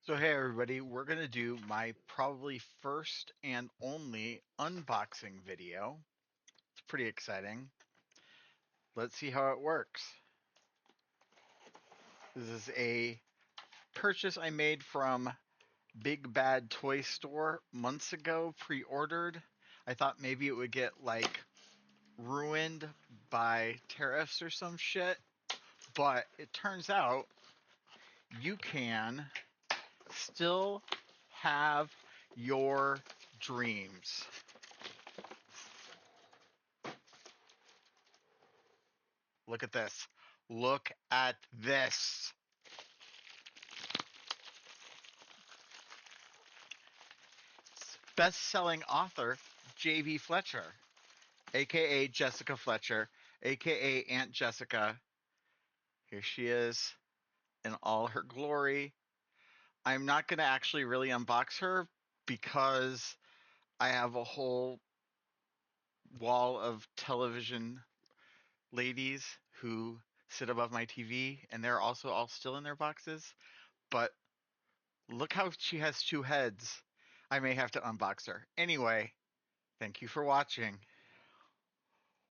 So hey everybody, we're going to do my probably first and only unboxing video. It's pretty exciting. Let's see how it works. This is a purchase I made from Big Bad Toy Store months ago, pre-ordered. I thought maybe it would get like ruined by tariffs or some shit, but it turns out you can still have your dreams. Look at this. Look at this. Best-selling author J.B. Fletcher, aka Jessica Fletcher, aka Aunt Jessica. Here she is in all her glory. I'm not going to actually really unbox her because I have a whole wall of television ladies who sit above my TV, and they're also all still in their boxes. But look how she has two heads. I may have to unbox her. Anyway, thank you for watching.